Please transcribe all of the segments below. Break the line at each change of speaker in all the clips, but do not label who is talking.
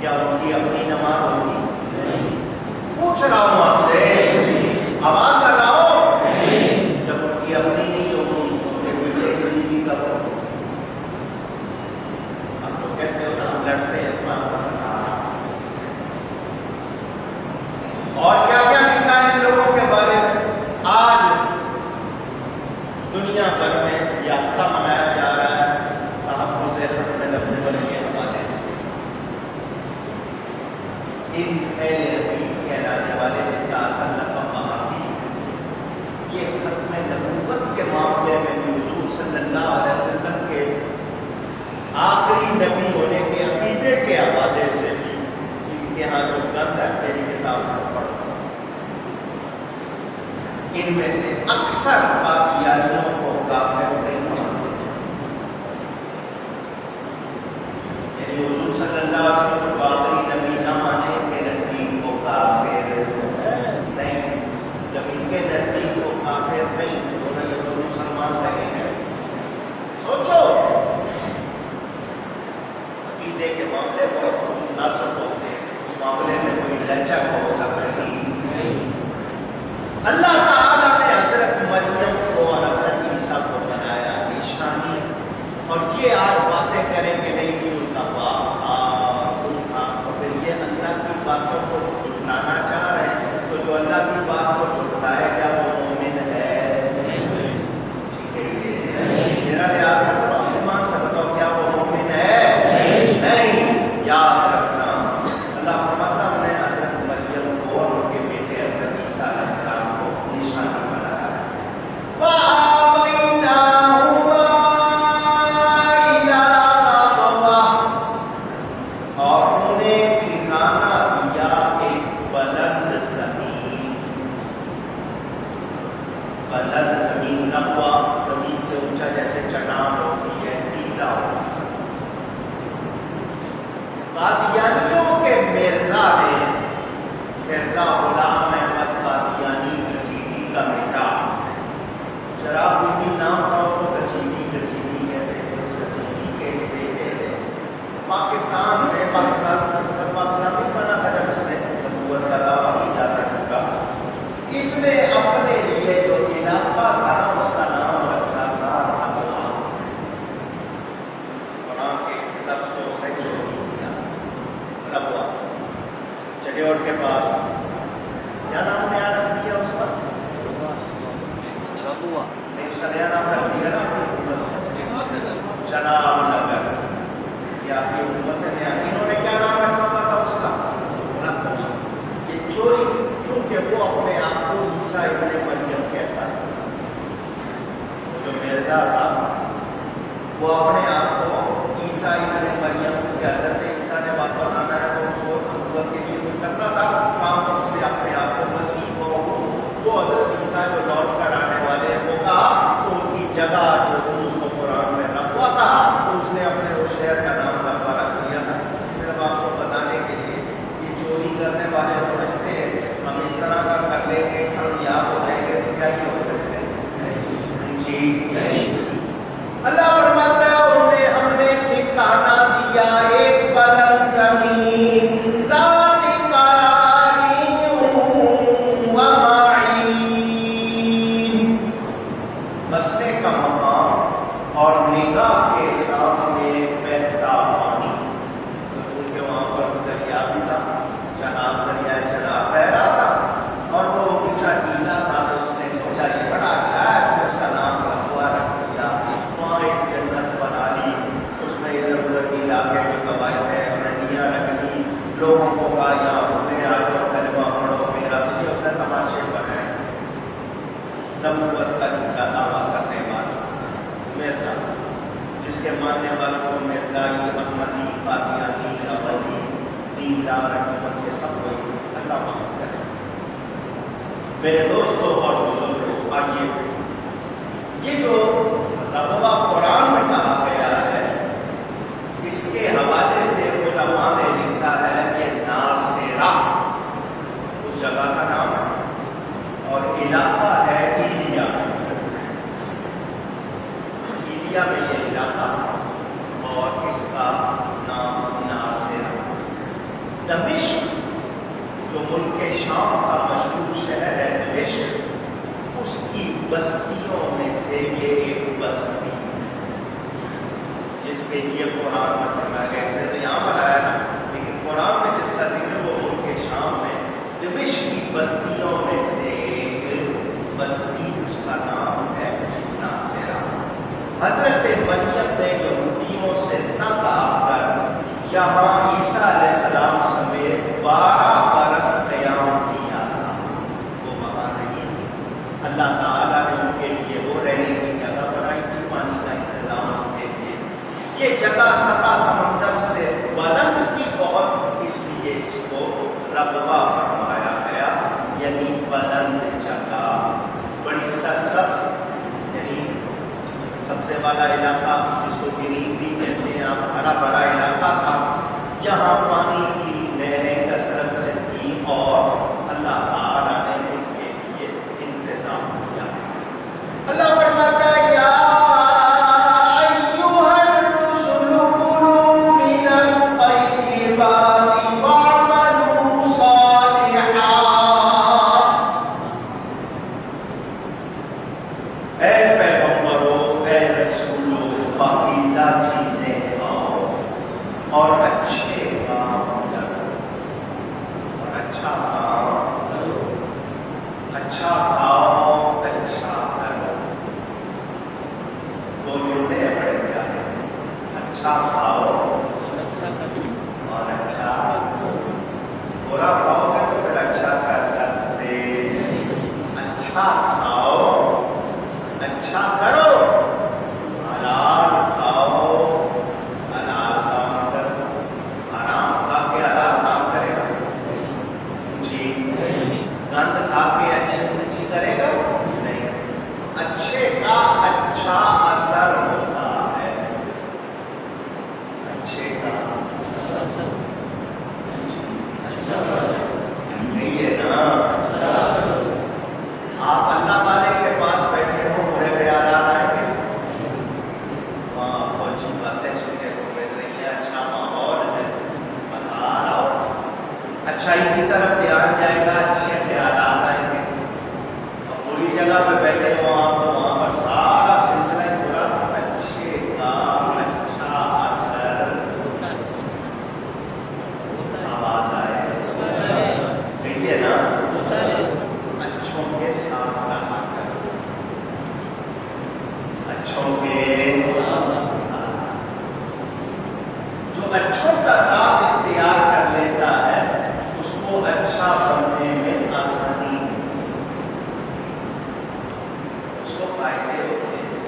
کیا ان کی اپنی نماز ہوگی؟ پوچھ رہا ہوں آپ سے، آواز لگاؤ، جب ان کی اپنی نہیں ہوگی ان کے پیچھے کسی کی کب ہوگی؟ آپ تو کہتے ہو نا ہم لڑتے ہیں اور کیا کیا لکھا ہے ان لوگوں کے بارے میں۔ آج دنیا بھر میں یہ ہفتہ منایا جا رہا ہے تحفظ ختم نبوت کے حوالے سے۔ ان اہل حدیث کہلانے والے نے کا اصل لقب وہابی ہے۔ یہ ختم نبوت کے معاملے میں بھی حضور صلی اللہ علیہ وسلم کے آخری نبی ہونے کے عقیدے کے حوالے سے بھی ان کے ہاں جو گند ہے میری کتاب کو پڑھو، ان میں سے اکثر قادیانیوں کو کافر نہیں مانتے، یعنی حضور صلی اللہ علیہ وسلم کو آخری نبی نہ مانے ان کے نزدیک کو کافر نہیں، جب ان کے نزدیک کو کافر نہیں تو یہ تو مسلمان رہے ہیں۔ سوچو عقیدے کے معاملے کو مناسب ہوتے ہیں، اس معاملے میں کوئی لچک ہو سکتی نہیں۔ اللہ تعالیٰ نے حضرت مریم کو اور حضرت عیسیٰ کو بنایا نشانی، اور یہ آج باتیں کریں کہ نہیں کہ ان کا باپ تھا تو پھر یہ اللہ کی باتوں کو جھٹلانا چاہ رہے ہیں، تو جو اللہ کی بات کو جھٹلائے گا وہ مومن ہے؟ میرا لحاظ میں کرو، ایمان سے بتاؤ کیا وہ مومن ہے؟ نہیں۔ یاد رکھنا اللہ فرماتا ہم نے حضرت مریم کو اور ان کے بیٹے حضرت عیسیٰ علیہ السلام کو نشانی بنایا ہے۔ اور انہیں ٹھکانہ دیا ایک بلند زمین، بلند زمین نقوہ زمین سے اونچا جیسے چٹان ہوتی ہے، ٹیلا ہوتا ہے۔ قادیانیوں کے مرزا نے، مرزا غلام احمد قادیانی گسیٹی کا بیٹا، شراب بھی نام تھا اس کو، گسیٹی گسیٹی کہتے ہیں، اس گسیٹی کے اس بیٹے نے پاکستان میں پاکستان نہیں بنا تھا جب اس نے نبوت کا دعویٰ کیا تھا چکا، اس نے اپنے لیے جو علاقہ تھا اس کا نام رکھا تھا ربوہ۔ قرآن کے اس لفظ کو اس نے چوری کیا، ربوہ۔ چنیور کے پاس کیا نام نیا رکھ دیا اس کا؟ ربوہ نہیں، اس کا نیا نام رکھ دیا نا جناب نگر، یا آپ کی حکومت نے نیا، انہوں نے کیا نام رکھا ہوا تھا اس کا؟ ربوہ۔ یہ چوری کیونکہ وہ اپنے آپ کو عیسیٰ ابن مریم کہتا ہے، جو مرزا تھا وہ اپنے آپ کو عیسیٰ ابن مریم کہ حضرت عیسیٰ نے واپس آنا ہے تو اس کو نبوت کے لیے کوئی کرنا تھا کام، تو اس نے اپنے آپ کو مسیح وہ حضرت عیسیٰ جو لوٹ کر آنے والے ہیں وہ کہا، تو ان کی جگہ جو اس کو قرآن میں رکھوا تھا تو اس نے اپنے اس شہر کا نام ربوہ رکھ دیا تھا۔ صرف آپ کو بتانے کے لیے یہ چوری کرنے والے سمجھتے ہیں ہم اس طرح کا کر لیں گے کامیاب ہو جائیں گے، تو کیا یہ ہو سکتے ہیں؟ جی اللہ فرماتا ہے اور انہیں ہم نے ٹھکانہ دیا ایک بلند زمین ذات قرار و معین، بسنے کا مقام اور نگاہ کے سامنے بہتا پانی، چونکہ وہاں پر دریا بھی تھا، چناب دریا چناب بہ رہا تھا اور وہ اونچا ٹیلا تھا، تو اس نے سوچا یہ بڑا اچھا ہے، اس نے اس کا نام ربوہ رکھ دیا، وہاں ایک جنت بنا لی، اس میں ادھر ادھر کے علاقے جو قبائل ہیں ندیاں رکھ دی، لوگوں کو کہا یہاں گھومنے آ جاؤ کلمہ پڑھو میرا، تو یہ اس نے تماشے بنائے۔ نبوت کا جن کا دعویٰ کرنے والا مرزا، جس کے ماننے والوں کو مرزائی، احمدی، قادیانی، اولی، دیندار، حکومت، یہ سب کوئی اللہ مانتا ہے۔ میرے دوستوں اور بزرگوں، آئیے یہ جو ربوہ قرآن میں کہا گیا ہے اس کے حوالے سے علماء نے لکھا ہے کہ ناصرہ اس جگہ کا نام ہے اور علاقہ ہے ایلیا، ایلیا میں یہ علاقہ اور اس کا نام ناصرہ۔ شام کا مشہور شہر ہے دمشق، اس کی بستیوں میں سے یہ ایک بستی جس کے لیے قرآن میں فرمایا گیا، اسے تو یہاں بتایا نا، لیکن قرآن میں جس کا ذکر وہ ملک شام میں دمشق کی بستیوں میں سے ایک بستی، اس کا نام ہے ناصرہ۔ حضرت مریم نے یہودیوں سے تنگ آ کر یہاں عیسیٰ علیہ السلام سمیت 12 برس قیام کیا تھا، وہ وہاں نہیں تھی۔ اللہ تعالیٰ نے ان کے لیے وہ رہنے کی جگہ بنائی تھی، پانی کا انتظام ان کے لیے۔ یہ جگہ سطح سمندر سے بلند تھی بہت، اس لیے اس کو ربوہ فرمایا گیا، یعنی بلند جگہ، بڑی سرسبز، یعنی سبزے والا علاقہ جس کو گرین بھی کہتے ہیں آپ، ہرا بھرا علاقہ تھا۔ یہاں پانی کی نہریں کثرت سے تھی اور اللہ تعالیٰ نے ان کے لیے انتظام کیا۔ اللہ فرماتا ہے یا اور اچھے کام کرو، اور اچھا کام کرو، اچھا کھاؤ، اچھا کرو۔ دو جملے ہیں بڑے پیارے، اچھا کھاؤ اور اچھا، برا کھاؤ گے تو پھر اچھا کر سکتے، اچھا کھاؤ، اچھا کرو، حلال کھاؤ، گند کھا کے اچھی کرے گا نہیں، اچھے کا اچھا اثر ہوتا ہے، اچھے کا نہیں ہے نا۔ آپ اللہ والے کے پاس بیٹھے ہو، برے خیالات آئیں گے، وہاں بہت اچھی باتیں سننے کو مل رہی ہیں، اچھا ماحول ہے، مزہ آ رہا ہو، اچھائی کی طرف دھیان جائے گا، اچھے خیالات آئیں گے۔ اور پوری جگہ پہ بیٹھے ہو آپ تو وہاں پر سارا سلسلہ پورا اچھے کا اچھا اثر، آواز آئے نہیں ہے نا، اچھوں کے ساتھ رہا کرو، اچھوں کے ساتھ، جو اچھوں کا ساتھ اختیار کر لیتا ہے اس کو اچھا بننے میں آسانی ہے، اس کو فائدے ہوتے ہیں۔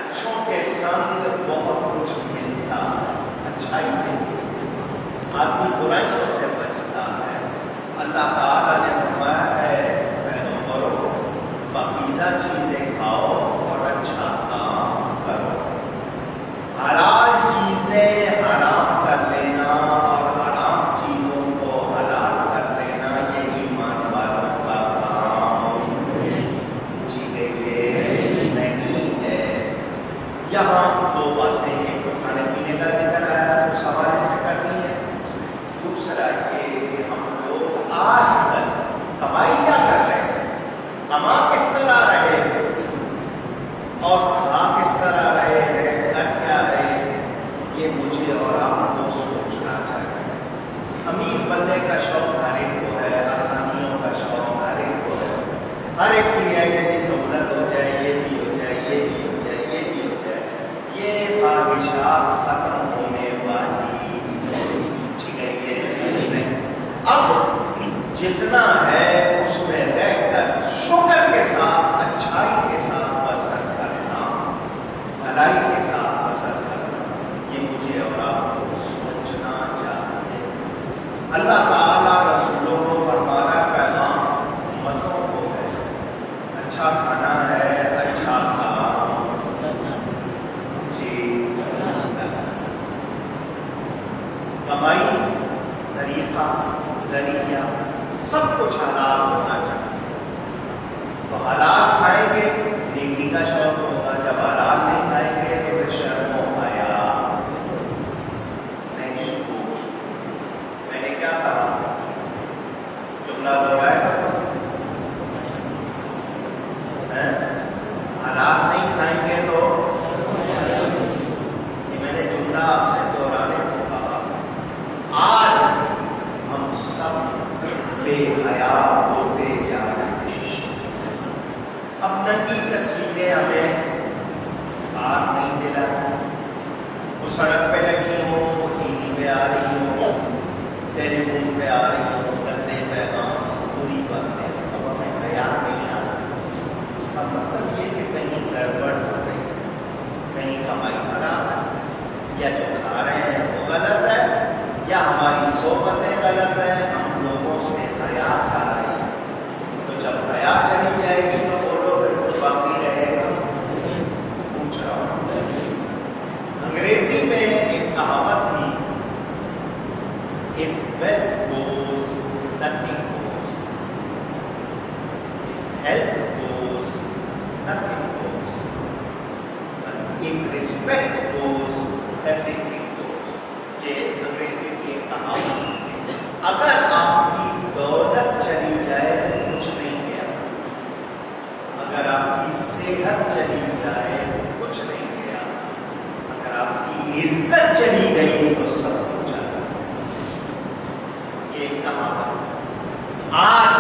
اچھوں کے سنگ بہت کچھ ملتا ہے، اچھائی ملتی ہے، آدمی برائیوں سے بچتا ہے۔ اللہ تعالیٰ نے فرمایا ہے پیغمبروں، پاکیزہ چیزیں کھاؤ اور اچھا کام کرو، حلال چیزیں حرام کر لینا اور حرام چیزوں کو حلال کر لینا یہ ایمان والوں کا کام جی یہ نہیں ہے۔ یہاں دو باتیں ہیں، تو کھانے پینے کا ذکر آیا اس حوالے سے کرنی ہے، دوسرا یہ کہ ہم لوگ آج کل کمائی کیا کر رہے ہیں، کما کس طرح رہے ہیں اور کھا کس طرح رہے ہیں، کر کیا رہے ہیں، یہ مجھے اور آپ کو سوچنا چاہیے۔ امیر بننے کا شوق ہر ایک کو ہے، آسانیوں کا شوق ہر ایک کو ہے، ہر ایک کی ہے کہ سہولت ہو جائے، یہ بھی ہو جائے، یہ بھی ہو جائے، یہ بھی ہو جائے۔ یہ خواہشات ختم ہونے والی نہیں، اب جتنا ہے اس میں رہ کر شکر کے ساتھ، اچھائی کے ساتھ بسر کرنا، بھلائی کے ساتھ بسر کرنا، یہ مجھے اور آپ کو سوچنا چاہیے۔ اللہ تعالیٰ رسولوں کو فرمایا پیغام امتوں کو ہے، اچھا کھانا ہے، اچھا کام جی، کمائی طریقہ ذریعہ سب کچھ حلال ہونا چاہیے، تو حلال کھائیں گے نیکی کا شوق ہوگا، جب حلال نہیں کھائیں گے تو پھر شرم و حیا نہیں ہوگی۔ میں نے کیا کہا ٹیلی فون پہ آ رہی ہوں گندے پیغام بری باتیں اب ہمیں حیا نہیں آ رہا. اس کا مطلب یہ کہ کہیں گڑبڑ ہو رہی ہے, کہیں کمائی خراب ہے, یا جو کھا رہے ہیں وہ غلط ہے, یا ہماری صحبتیں غلط ہیں, ہم لوگوں سے حیا جا رہی ہے. تو جب حیا چلی جائے گی تو بولو پھر کچھ باقی رہے گا. پوچھ رہا ہوں. انگریزی میں ایک کہاوت تھی, if wealth goes, nothing goes. If health goes, nothing goes. But if respect goes, everything goes. یہ انگریزی کی ایک کہاوت ہے. اگر آپ کی دولت چلی جائے تو کچھ نہیں گیا, اگر آپ کی صحت چلی جائے تو کچھ نہیں گیا, اگر آپ کی عزت چلی گئی تو سب کچھ چلا. یہ کہاوت. آج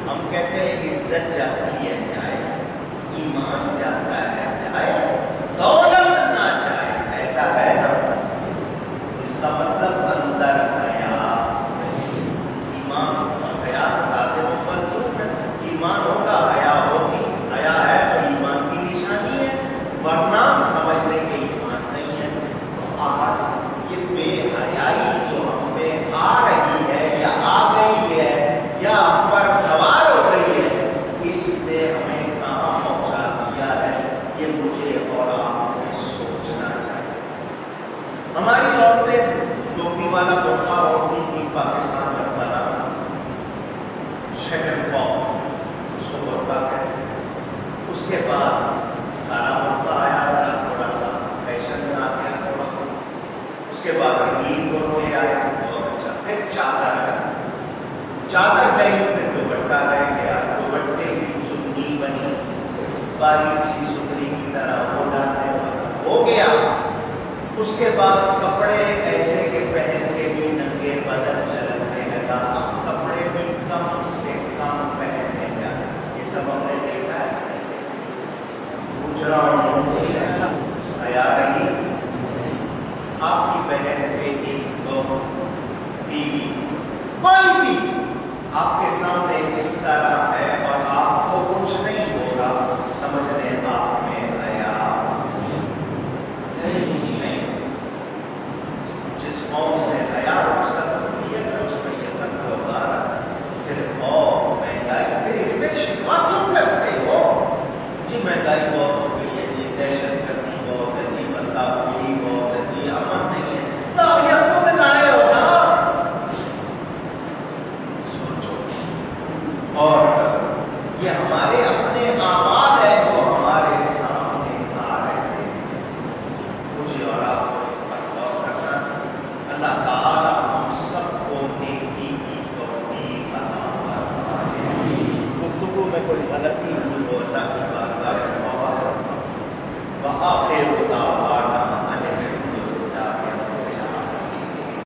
ہم کہتے ہیں عزت جاتی ہے جائے, ایمان جاتا ہے جائے, دولت نہ جائے. ایسا ہے نا, اس کا مطلب اندر حیا, ایمان حیا لازم و ملزوم ہے. ایمان ہوگا حیا ہوگی, حیا ہے تو ایمان کی نشانی ہے, ورنہ سمجھ لیں گے ایمان نہیں ہے. تو آج یہ بے حیائی جو ہم پہ آ رہی ہے یا آ گئی ہے یا ہم پر سوار ہو گئی ہے, اس نے ہمیں کہاں پہنچا دیا ہے, یہ مجھے اور آپ کو سوچنا چاہیے. ہماری عورتیں ٹوپی والا برقع اوڑھتی تھی, پاکستان میں بنا شٹل کاک, اس کو برقع کہتے ہیں. اس کے بعد کالا برقع آیا, تھوڑا سا فیشن میں آ گیا تھوڑا سا. اس کے بعد رنگین برقعے آئے, بہت اچھا. پھر چادر آئی, چادر گئی, پھر دوپٹہ رہ گیا, دوپٹے کی چنی بنی باریک سی ستری کی طرح, وہ ڈالنے والا ہو گیا. اس کے بعد کپڑے ایسے کہ پہن کے بھی ننگے بدن چلنے لگا, اب کپڑے بھی کم سے کم پہننے لگا. یہ سب ہم نے دیکھا ہے کہ نہیں دیکھا؟ پوچھ رہا ہوں. حیا نہیں. آپ کی بہن, بیٹی, بہو, بیوی, کوئی بھی آپ کے سامنے اس طرح ہے اور آپ کو کچھ نہیں ہو رہا, سمجھ لیں آپ